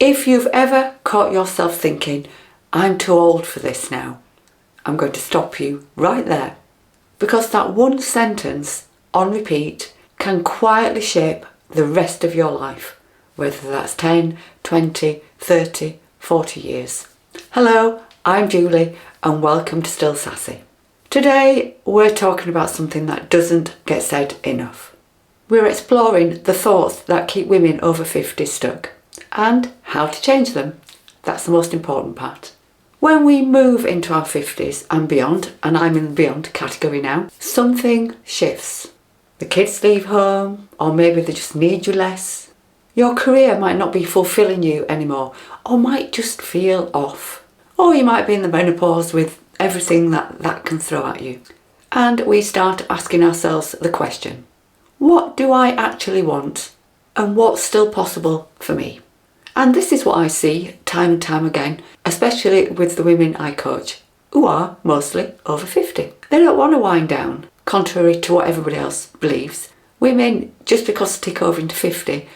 If you've ever caught yourself thinking, I'm too old for this now, I'm going to stop you right there. Because that one sentence on repeat can quietly shape the rest of your life, whether that's 10, 20, 30, 40 years. Hello, I'm Julie and welcome to Still Sassy. Today we're talking about something that doesn't get said enough. We're exploring the thoughts that keep women over 50 stuck and how to change them. That's the most important part. When we move into our 50s and beyond, and I'm in the beyond category now, something shifts. The kids leave home, or maybe they just need you less. Your career might not be fulfilling you anymore, or might just feel off. Or you might be in the menopause with everything that can throw at you. And we start asking ourselves the question, what do I actually want? And what's still possible for me? And this is what I see time and time again, especially with the women I coach, who are mostly over 50. They don't want to wind down, contrary to what everybody else believes. Women, just because they tick over into 50,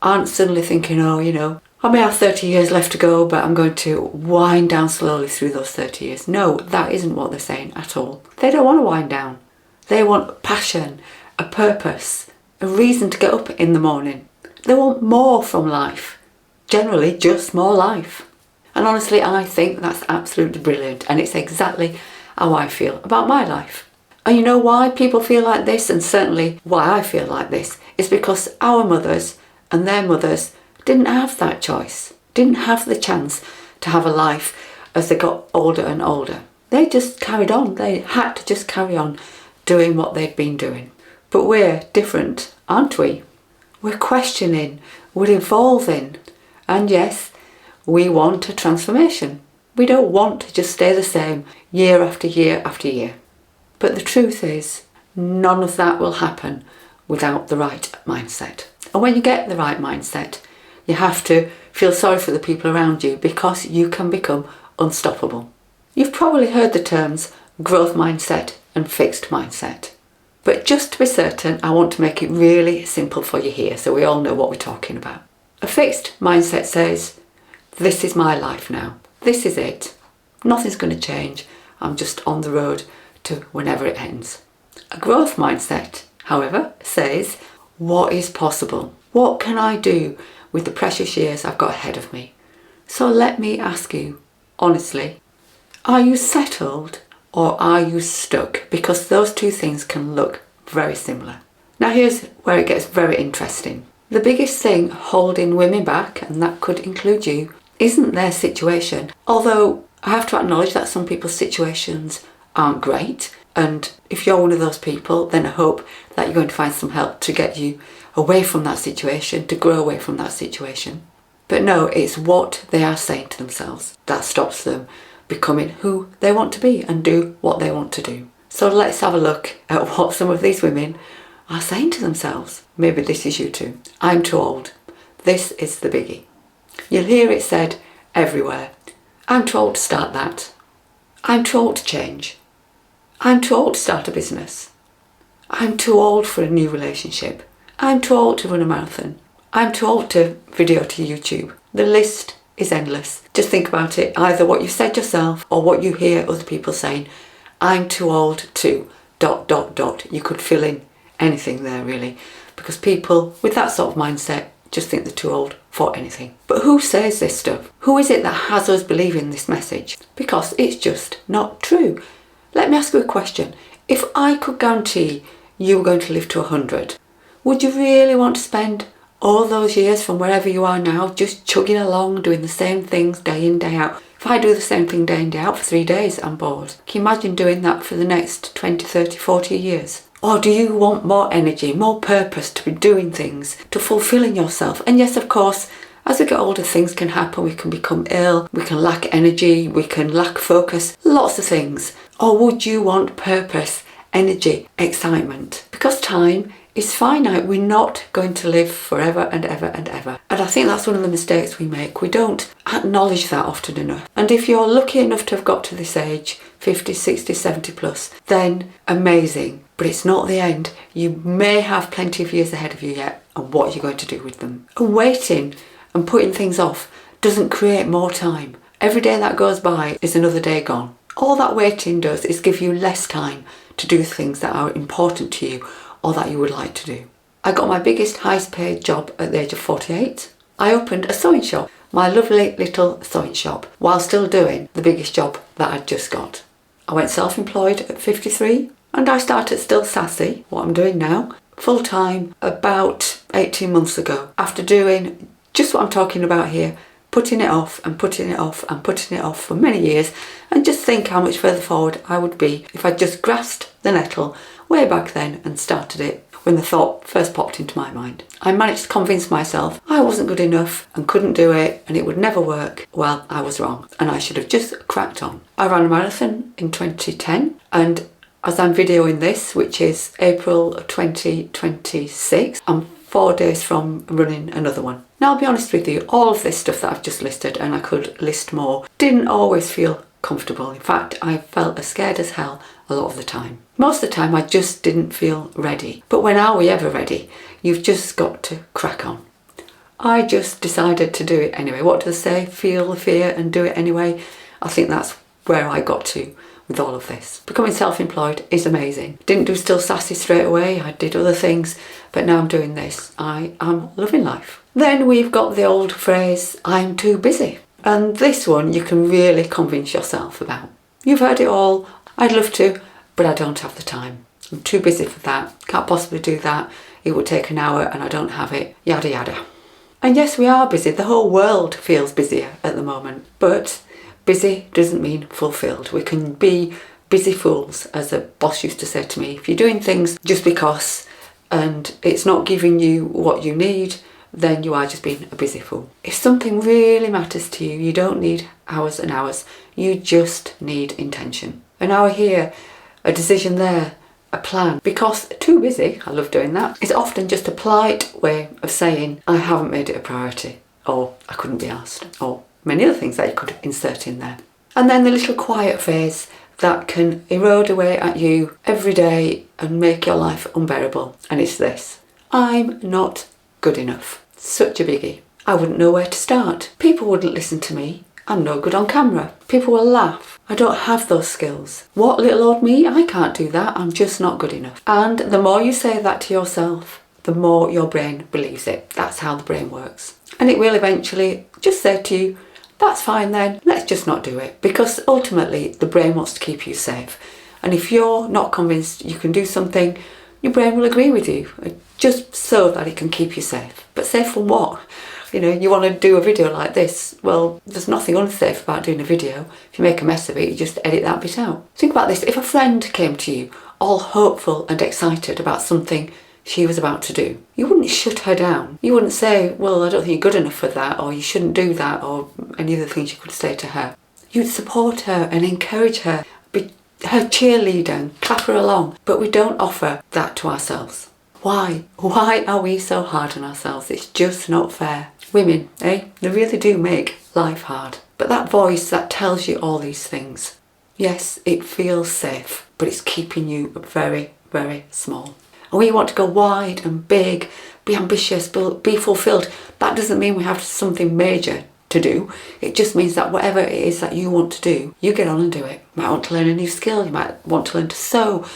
aren't suddenly thinking, I may have 30 years left to go, but I'm going to wind down slowly through those 30 years. No, that isn't what they're saying at all. They don't want to wind down. They want passion, a purpose, a reason to get up in the morning. They want more from life. Generally, just more life. And honestly, I think that's absolutely brilliant. And it's exactly how I feel about my life. And you know why people feel like this, and certainly why I feel like this, is because our mothers and their mothers didn't have that choice, didn't have the chance to have a life as they got older and older. They just carried on. They had to just carry on doing what they'd been doing. But we're different, aren't we? We're questioning, we're evolving. And yes, we want a transformation. We don't want to just stay the same year after year after year. But the truth is, none of that will happen without the right mindset. And when you get the right mindset, you have to feel sorry for the people around you because you can become unstoppable. You've probably heard the terms growth mindset and fixed mindset. But just to be certain, I want to make it really simple for you here so we all know what we're talking about. A fixed mindset says, this is my life now. This is it. Nothing's going to change. I'm just on the road to whenever it ends. A growth mindset, however, says, what is possible? What can I do with the precious years I've got ahead of me? So let me ask you, honestly, are you settled or are you stuck? Because those two things can look very similar. Now here's where it gets very interesting. The biggest thing holding women back, and that could include you, isn't their situation. Although I have to acknowledge that some people's situations aren't great. And if you're one of those people, then I hope that you're going to find some help to get you away from that situation, to grow away from that situation. But no, it's what they are saying to themselves that stops them becoming who they want to be and do what they want to do. So let's have a look at what some of these women are saying to themselves. Maybe this is you too. I'm too old. This is the biggie. You'll hear it said everywhere. I'm too old to start that. I'm too old to change. I'm too old to start a business. I'm too old for a new relationship. I'm too old to run a marathon. I'm too old to video to YouTube. The list is endless. Just think about it, either what you said yourself or what you hear other people saying. I'm too old to ... You could fill in anything there really, because people with that sort of mindset just think they're too old for anything. But who says this stuff? Who is it that has us believing this message? Because it's just not true. Let me ask you a question. If I could guarantee you were going to live to 100, would you really want to spend all those years from wherever you are now just chugging along, doing the same things day in, day out? If I do the same thing day in, day out for 3 days, I'm bored. Can you imagine doing that for the next 20, 30, 40 years? Or do you want more energy, more purpose to be doing things, to fulfilling yourself? And yes, of course, as we get older, things can happen. We can become ill, we can lack energy, we can lack focus, lots of things. Or would you want purpose, energy, excitement? Because time is finite. We're not going to live forever and ever and ever. And I think that's one of the mistakes we make. We don't acknowledge that often enough. And if you're lucky enough to have got to this age, 50, 60, 70 plus, then amazing. But it's not the end. You may have plenty of years ahead of you yet, and what are you going to do with them? And waiting and putting things off doesn't create more time. Every day that goes by is another day gone. All that waiting does is give you less time to do things that are important to you or that you would like to do. I got my biggest, highest paid job at the age of 48. I opened a sewing shop, my lovely little sewing shop, while still doing the biggest job that I'd just got. I went self-employed at 53 and I started Still Sassy, what I'm doing now, full-time about 18 months ago, after doing just what I'm talking about here, putting it off and putting it off and putting it off for many years, and just think how much further forward I would be if I just grasped the nettle way back then and started it when the thought first popped into my mind. I managed to convince myself I wasn't good enough and couldn't do it and it would never work. Well, I was wrong and I should have just cracked on. I ran a marathon in 2010, and as I'm videoing this, which is April 2026, I'm 4 days from running another one. Now, I'll be honest with you, all of this stuff that I've just listed, and I could list more, didn't always feel comfortable. In fact, I felt as scared as hell a lot of the time. Most of the time I just didn't feel ready. But when are we ever ready? You've just got to crack on. I just decided to do it anyway. What do they say? Feel the fear and do it anyway. I think that's where I got to with all of this. Becoming self-employed is amazing. Didn't do Still Sassy straight away. I did other things, but now I'm doing this. I am loving life. Then we've got the old phrase, I'm too busy. And this one you can really convince yourself about. You've heard it all. I'd love to, but I don't have the time. I'm too busy for that. Can't possibly do that. It would take an hour and I don't have it. Yada yada. And yes, we are busy. The whole world feels busier at the moment. But busy doesn't mean fulfilled. We can be busy fools, as a boss used to say to me. If you're doing things just because and it's not giving you what you need, then you are just being a busy fool. If something really matters to you, you don't need hours and hours. You just need intention. An hour here, a decision there, a plan. Because too busy, I love doing that, is often just a polite way of saying I haven't made it a priority, or I couldn't be asked, or many other things that you could insert in there. And then the little quiet phase that can erode away at you every day and make your life unbearable. And it's this: I'm not good enough. Such a biggie. I wouldn't know where to start. People wouldn't listen to me. I'm no good on camera. People will laugh. I don't have those skills. What, little old me? I can't do that. I'm just not good enough. And the more you say that to yourself, the more your brain believes it. That's how the brain works. And it will eventually just say to you, that's fine then, let's just not do it. Because ultimately the brain wants to keep you safe. And if you're not convinced you can do something, your brain will agree with you, just so that it can keep you safe. But safe from what? You know, you want to do a video like this, well, there's nothing unsafe about doing a video. If you make a mess of it, you just edit that bit out. Think about this: if a friend came to you all hopeful and excited about something she was about to do, you wouldn't shut her down. You wouldn't say, well, I don't think you're good enough for that, or you shouldn't do that, or any other things you could say to her. You'd support her and encourage her, be her cheerleader and clap her along. But we don't offer that to ourselves. Why? Why are we so hard on ourselves? It's just not fair. Women, they really do make life hard. But that voice that tells you all these things, yes, it feels safe, but it's keeping you very, very small. And we want to go wide and big, be ambitious, be fulfilled. That doesn't mean we have something major to do. It just means that whatever it is that you want to do, you get on and do it. You might want to learn a new skill. You might want to learn to sew.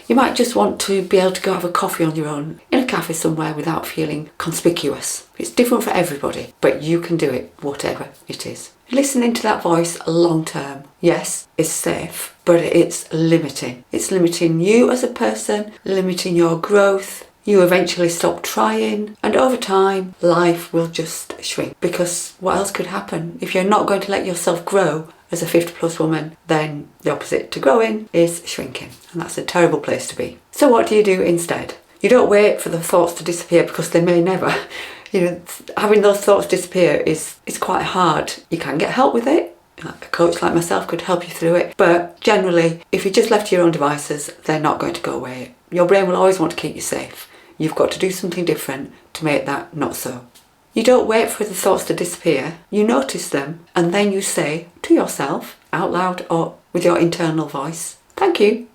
You might just want to be able to go have a coffee on your own in a cafe somewhere without feeling conspicuous. It's different for everybody, but you can do it, whatever it is. Listening to that voice long term, yes, is safe, but it's limiting. It's limiting you as a person, limiting your growth. You eventually stop trying, and over time, life will just shrink. Because what else could happen? If you're not going to let yourself grow as a 50+ woman, then the opposite to growing is shrinking. And that's a terrible place to be. So what do you do instead? You don't wait for the thoughts to disappear, because they may never. You know, having those thoughts disappear is quite hard. You can get help with it. A coach like myself could help you through it. But generally, if you're just left to your own devices, they're not going to go away. Your brain will always want to keep you safe. You've got to do something different to make that not so. You don't wait for the thoughts to disappear. You notice them, and then you say to yourself, out loud or with your internal voice, thank you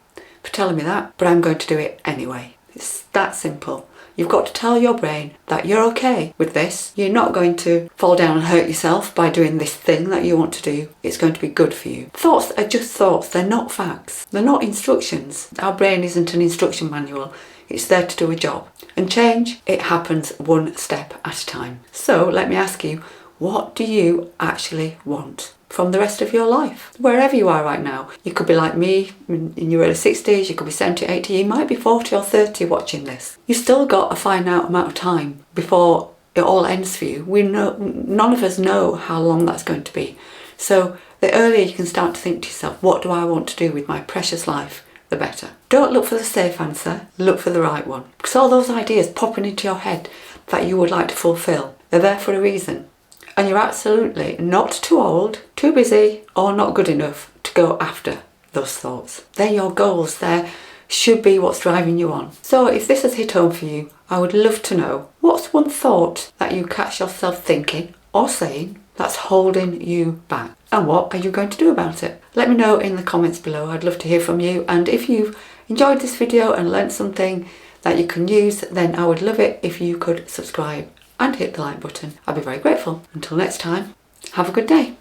for telling me that, but I'm going to do it anyway. It's that simple. You've got to tell your brain that you're okay with this. You're not going to fall down and hurt yourself by doing this thing that you want to do. It's going to be good for you. Thoughts are just thoughts. They're not facts. They're not instructions. Our brain isn't an instruction manual. It's there to do a job. And change, it happens one step at a time. So let me ask you, what do you actually want from the rest of your life? Wherever you are right now. You could be like me in your early 60s, you could be 70, 80, you might be 40 or 30 watching this. You've still got a finite amount of time before it all ends for you. None of us know how long that's going to be. So the earlier you can start to think to yourself, what do I want to do with my precious life, the better. Don't look for the safe answer, look for the right one. Because all those ideas popping into your head that you would like to fulfill, they're there for a reason. And you're absolutely not too old, too busy, or not good enough to go after those thoughts. They're your goals. They should be what's driving you on. So if this has hit home for you, I would love to know, what's one thought that you catch yourself thinking or saying that's holding you back? And what are you going to do about it? Let me know in the comments below. I'd love to hear from you. And if you've enjoyed this video and learnt something that you can use, then I would love it if you could subscribe and hit the like button. I'd be very grateful. Until next time, have a good day.